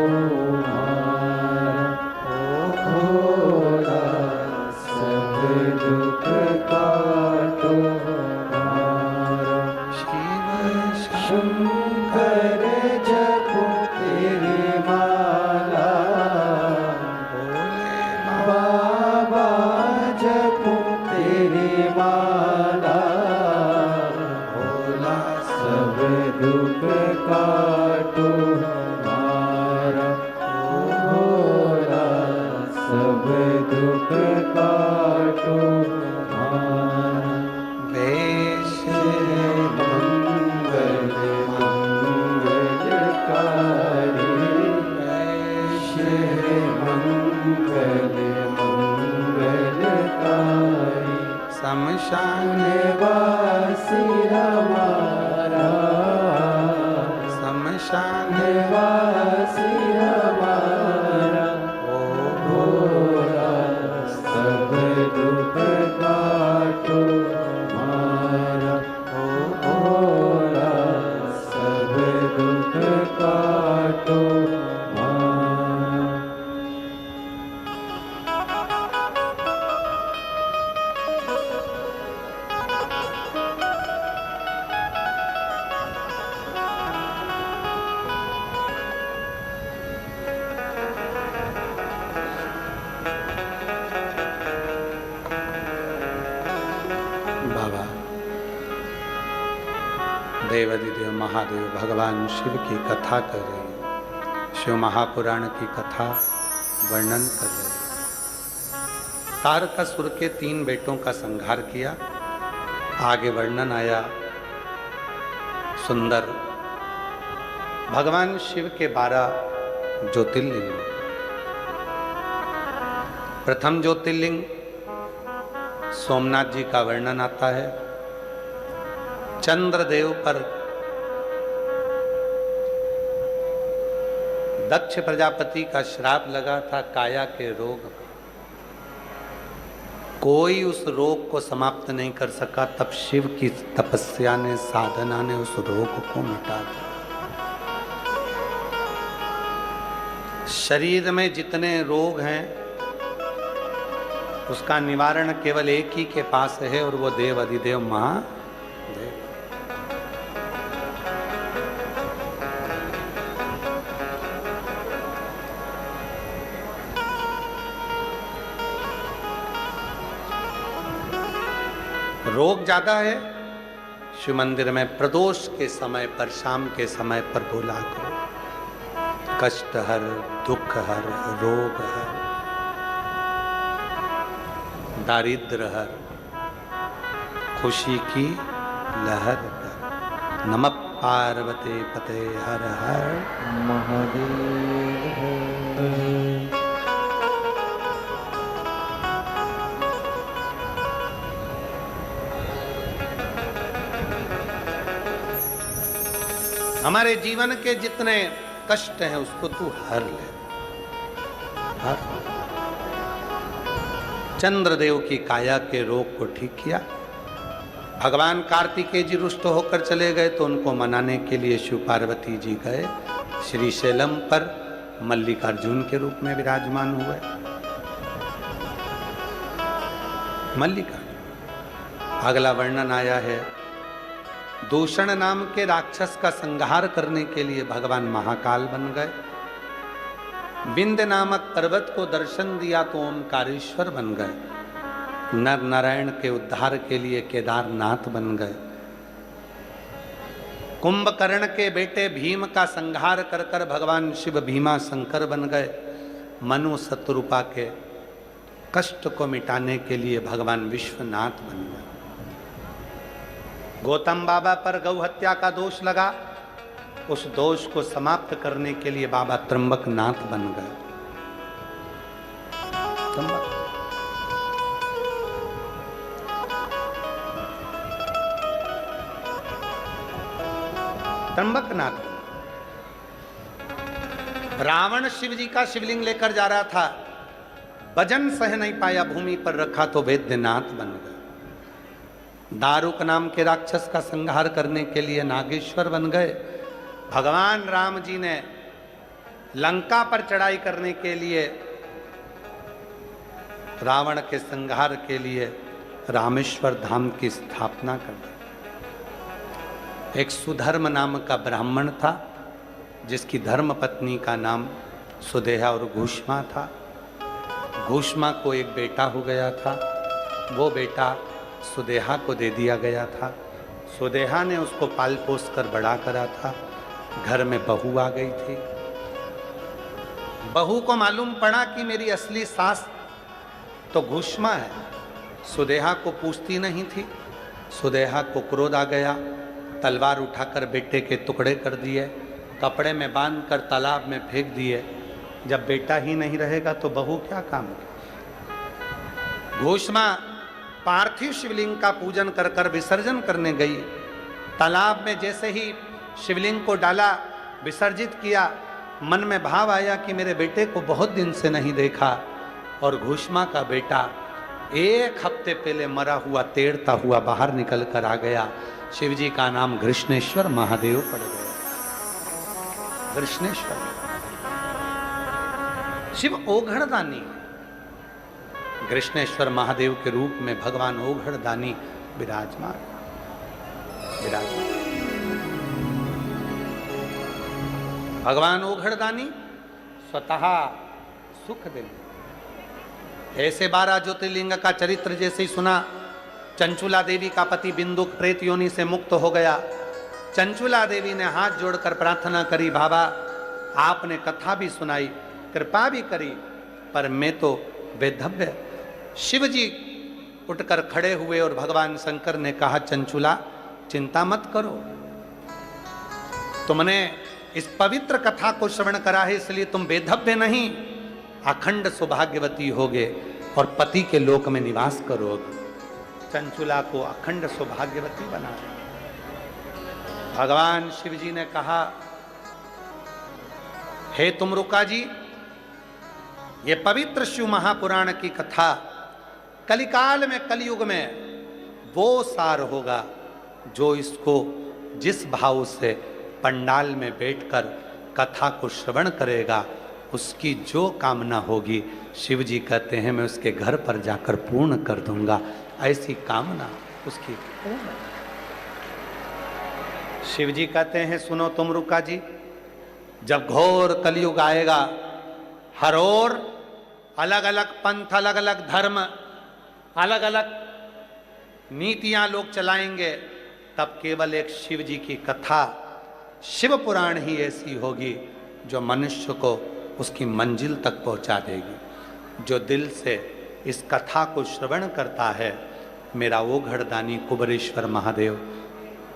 भोला सब दुख काटो शिव शंकर जपो तेरी माला भोले बाबा जपो तेरी माला भोला सब दुख काटो हमारा भोला सब दुख काटो हमारा वेश मंगल मंगलकारी वेश मंगल मंगलकारी शमशान वासी हमारा शमशान वासी हमारा ओ भोला सब दुख काटो हमारा ओ भोला सब दुख काटो हमारा। बाबा देवाधिदेव महादेव भगवान शिव की कथा कर रहे हैं, शिव महापुराण की कथा वर्णन कर रहे हैं। तारकासुर के 3 बेटों का संहार किया। आगे वर्णन आया सुंदर भगवान शिव के 12 ज्योतिर्लिंग। प्रथम ज्योतिर्लिंग सोमनाथ जी का वर्णन आता है। चंद्रदेव पर दक्ष प्रजापति का श्राप लगा था काया के रोग। कोई उस रोग को समाप्त नहीं कर सका, तब शिव की तपस्या ने साधना ने उस रोग को मिटा दिया। शरीर में जितने रोग हैं उसका निवारण केवल एक ही के पास है और वो देव अधिदेव महादेव। रोग ज्यादा है, शिव मंदिर में प्रदोष के समय पर शाम के समय पर बोला करो, कष्ट हर दुख हर रोग हर दारिद्र हर खुशी की लहर कर। नमः पार्वती पते हर हर महादेव। हमारे जीवन के जितने कष्ट हैं उसको तू हर ले, हर। चंद्रदेव की काया के रोग को ठीक किया। भगवान कार्तिकेय जी रुष्ट होकर चले गए तो उनको मनाने के लिए शिव पार्वती जी गए श्रीशैलम पर, मल्लिकार्जुन के रूप में विराजमान हुए। मल्लिकार्जुन। अगला वर्णन आया है, दूषण नाम के राक्षस का संहार करने के लिए भगवान महाकाल बन गए। विंध्य नामक पर्वत को दर्शन दिया तो ओंकारेश्वर बन गए। नर नारायण के उद्धार के लिए केदारनाथ बन गए। कुंभकर्ण के बेटे भीम का संहार कर कर भगवान शिव भीमा शंकर बन गए। मनु शत्रुपा के कष्ट को मिटाने के लिए भगवान विश्वनाथ बन गए। गौतम बाबा पर गौ हत्या का दोष लगा, उस दोष को समाप्त करने के लिए बाबा त्र्यंबकनाथ बन गए। त्र्यंबकनाथ। रावण शिव जी का शिवलिंग लेकर जा रहा था, वजन सह नहीं पाया, भूमि पर रखा तो वैद्यनाथ बन गए। दारुक नाम के राक्षस का संहार करने के लिए नागेश्वर बन गए। भगवान राम जी ने लंका पर चढ़ाई करने के लिए, रावण के संहार के लिए रामेश्वर धाम की स्थापना कर दी। एक सुधर्म नाम का ब्राह्मण था, जिसकी धर्म पत्नी का नाम सुदेहा और घूष्मा था। घूष्मा को एक बेटा हो गया था, वो बेटा सुदेहा को दे दिया गया था। सुदेहा ने उसको पाल पोस कर बड़ा करा था। घर में बहू आ गई थी। बहू को मालूम पड़ा कि मेरी असली सास तो घूष्मा है। सुदेहा को पूछती नहीं थी। सुदेहा को क्रोध आ गया, तलवार उठाकर बेटे के टुकड़े कर दिए, कपड़े में बांधकर तालाब में फेंक दिए। जब बेटा ही नहीं रहेगा तो बहू क्या काम की। घूष्मा पार्थिव शिवलिंग का पूजन कर कर विसर्जन करने गई। तालाब में जैसे ही शिवलिंग को डाला, विसर्जित किया, मन में भाव आया कि मेरे बेटे को बहुत दिन से नहीं देखा। और घूष्मा का बेटा एक हफ्ते पहले मरा हुआ तेड़ता हुआ बाहर निकल कर आ गया। शिवजी का नाम घृष्णेश्वर महादेव पड़ गया। घृष्णेश्वर शिव ओघड़दानी, घृष्णेश्वर महादेव के रूप में भगवान ओघड़दानी विराजमान। भगवान ओघड़दानी स्वतः सुख देंगे। ऐसे 12 ज्योतिर्लिंग का चरित्र जैसे ही सुना, चंचुला देवी का पति बिंदुक प्रेत योनि से मुक्त हो गया। चंचुला देवी ने हाथ जोड़कर प्रार्थना करी, बाबा आपने कथा भी सुनाई, कृपा भी करी, पर मैं तो वेधव्य। शिव जी उठकर खड़े हुए और भगवान शंकर ने कहा, चंचुला चिंता मत करो, तुमने इस पवित्र कथा को श्रवण करा है, इसलिए तुम वेधव्य नहीं, अखंड सौभाग्यवती होगे और पति के लोक में निवास करोगे। चंचुला को अखंड सौभाग्यवती बना। भगवान शिव जी ने कहा, हे तुमरुका जी, ये पवित्र शिव महापुराण की कथा कलिकाल में, कलयुग में वो सार होगा जो इसको जिस भाव से पंडाल में बैठकर कथा को श्रवण करेगा, उसकी जो कामना होगी, शिव जी कहते हैं मैं उसके घर पर जाकर पूर्ण कर दूंगा। ऐसी कामना उसकी पूर्ण। शिव जी कहते हैं, सुनो तुमरुका जी, जब घोर कलयुग आएगा, हर ओर अलग अलग पंथ, अलग अलग धर्म, अलग अलग नीतियां लोग चलाएंगे, तब केवल एक शिव जी की कथा, शिव पुराण ही ऐसी होगी जो मनुष्य को उसकी मंजिल तक पहुंचा देगी। जो दिल से इस कथा को श्रवण करता है, मेरा वो घड़दानी कुबरेश्वर महादेव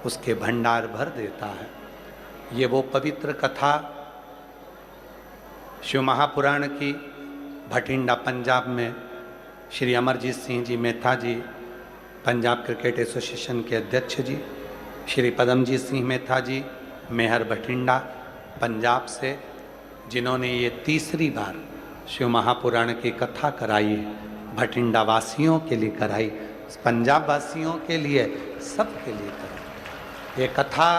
उसके भंडार भर देता है। ये वो पवित्र कथा शिव महापुराण की भटिंडा पंजाब में श्री अमरजीत सिंह जी मेहता जी, पंजाब क्रिकेट एसोसिएशन के अध्यक्ष जी, श्री पदमजीत सिंह मेहता जी, मेहर भटिंडा पंजाब से, जिन्होंने ये तीसरी बार शिव महापुराण की कथा कराई है, भटिंडा वासियों के लिए कराई, पंजाब वासियों के लिए, सबके लिए कराई। ये कथा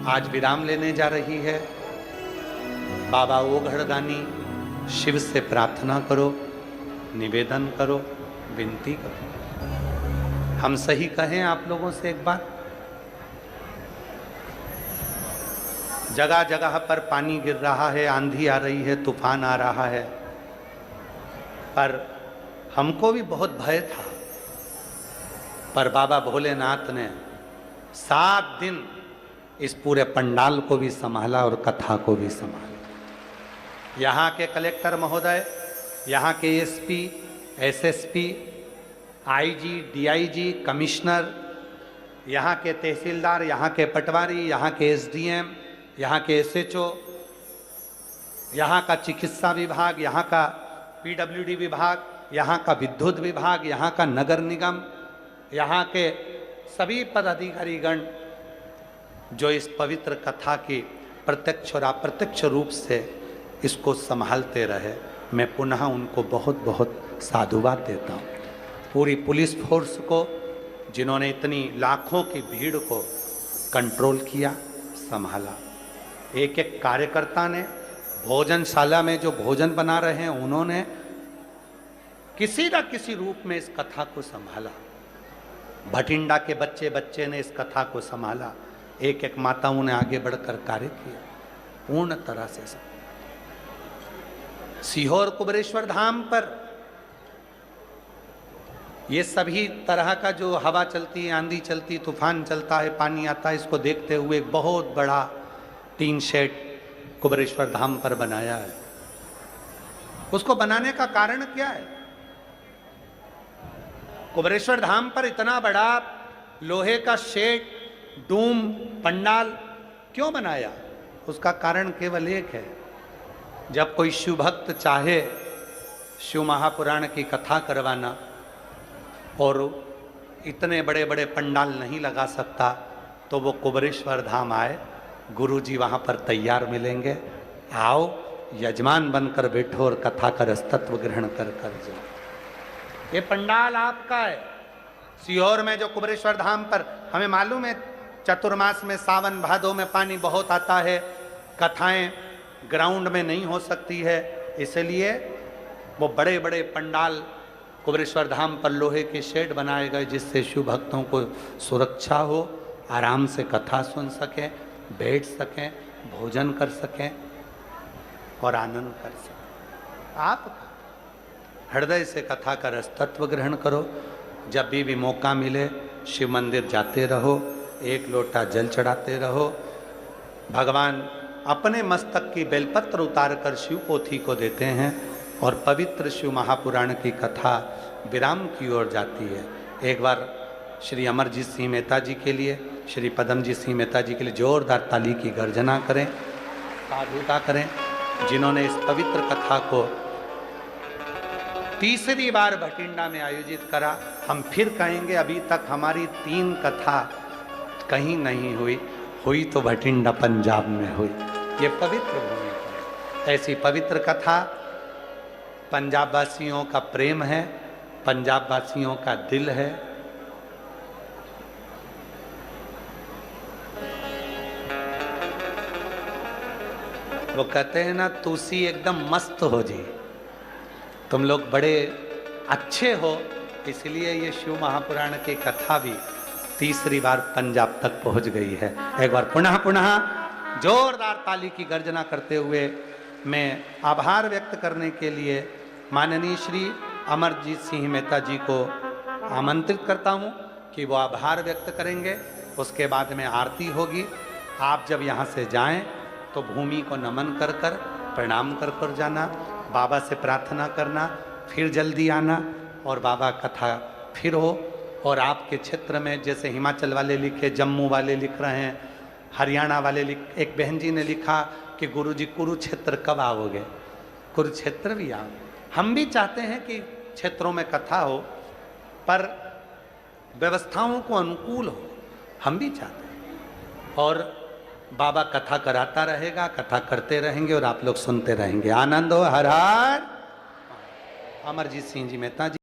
आज विराम लेने जा रही है। बाबा ओघड़दानी, शिव से प्रार्थना करो, निवेदन करो, विनती करो। हम सही कहें आप लोगों से एक बात, जगह जगह पर पानी गिर रहा है, आंधी आ रही है, तूफान आ रहा है, पर हमको भी बहुत भय था, पर बाबा भोलेनाथ ने 7 दिन इस पूरे पंडाल को भी संभाला और कथा को भी संभाला। यहाँ के कलेक्टर महोदय, यहाँ के SP, SSP, IG, DIG, commissioner, यहाँ के तहसीलदार, यहाँ के पटवारी, यहाँ के एसडीएम, यहाँ के एसएचओ, यहाँ का चिकित्सा विभाग, यहाँ का पीडब्ल्यूडी विभाग, यहाँ का विद्युत विभाग, यहाँ का नगर निगम, यहाँ के सभी पदाधिकारीगण जो इस पवित्र कथा की प्रत्यक्ष और अप्रत्यक्ष रूप से इसको संभालते रहे, मैं पुनः उनको बहुत बहुत साधुवाद देता हूँ। पूरी पुलिस फोर्स को जिन्होंने इतनी लाखों की भीड़ को कंट्रोल किया, संभाला। एक एक कार्यकर्ता ने भोजनशाला में जो भोजन बना रहे हैं, उन्होंने किसी न किसी रूप में इस कथा को संभाला। भटिंडा के बच्चे बच्चे ने इस कथा को संभाला। एक एक माताओं ने आगे बढ़कर कार्य किया पूर्ण तरह से। सीहोर कुबेरेश्वर धाम पर ये सभी तरह का जो हवा चलती है, आंधी चलती, तूफान चलता है, पानी आता है, इसको देखते हुए एक बहुत बड़ा टीन शेड कुबेरेश्वर धाम पर बनाया है। उसको बनाने का कारण क्या है? कुबेरेश्वर धाम पर इतना बड़ा लोहे का शेड, डूम, पंडाल क्यों बनाया? उसका कारण केवल एक है, जब कोई शिव भक्त चाहे शिव महापुराण की कथा करवाना और इतने बड़े बड़े पंडाल नहीं लगा सकता, तो वो कुबेरेश्वर धाम आए, गुरुजी वहाँ पर तैयार मिलेंगे, आओ यजमान बनकर बैठो और कथा का रसतत्व ग्रहण कर जाओ। ये पंडाल आपका है। सीहोर में जो कुबेरेश्वर धाम पर, हमें मालूम है चतुर्मास में सावन भादों में पानी बहुत आता है, कथाएं ग्राउंड में नहीं हो सकती है, इसलिए वो बड़े बड़े पंडाल कुबेरेश्वर धाम पर लोहे के शेड बनाए गए, जिससे शिव भक्तों को सुरक्षा हो, आराम से कथा सुन सकें, बैठ सकें, भोजन कर सकें और आनंद कर सकें। आप हृदय से कथा का रस तत्व ग्रहण करो। जब भी मौका मिले शिव मंदिर जाते रहो, एक लोटा जल चढ़ाते रहो। भगवान अपने मस्तक की बेलपत्र उतार कर शिव पोथी को देते हैं और पवित्र शिव महापुराण की कथा विराम की ओर जाती है। एक बार श्री अमरजीत सिंह मेहता जी के लिए, श्री पदमजीत सिंह मेहता जी के लिए जोरदार ताली की गर्जना करें, साधुता करें, जिन्होंने इस पवित्र कथा को तीसरी बार भटिंडा में आयोजित करा। हम फिर कहेंगे, अभी तक हमारी 3 कथा कहीं नहीं हुई तो भटिंडा पंजाब में हुई। ये पवित्र भूमि है। ऐसी पवित्र कथा पंजाब वासियों का प्रेम है, पंजाब वासियों का दिल है। वो कहते हैं ना, तुसी एकदम मस्त हो जी, तुम लोग बड़े अच्छे हो, इसलिए ये शिव महापुराण की कथा भी तीसरी बार पंजाब तक पहुंच गई है। एक बार पुनः जोरदार ताली की गर्जना करते हुए मैं आभार व्यक्त करने के लिए माननीय श्री अमरजीत सिंह मेहता जी को आमंत्रित करता हूं कि वो आभार व्यक्त करेंगे। उसके बाद में आरती होगी। आप जब यहाँ से जाएं तो भूमि को नमन कर कर प्रणाम कर कर जाना, बाबा से प्रार्थना करना, फिर जल्दी आना और बाबा कथा फिर हो। और आपके क्षेत्र में जैसे हिमाचल वाले लिखे, जम्मू वाले लिख रहे हैं, हरियाणा वाले एक बहन जी ने लिखा कि गुरुजी कुरुक्षेत्र कब आओगे? कुरुक्षेत्र भी आओ। हम भी चाहते हैं कि क्षेत्रों में कथा हो, पर व्यवस्थाओं को अनुकूल हो, हम भी चाहते हैं। और बाबा कथा कराता रहेगा, कथा करते रहेंगे और आप लोग सुनते रहेंगे। आनंद हो। हर हर। अमरजीत सिंह जी मेहता जी।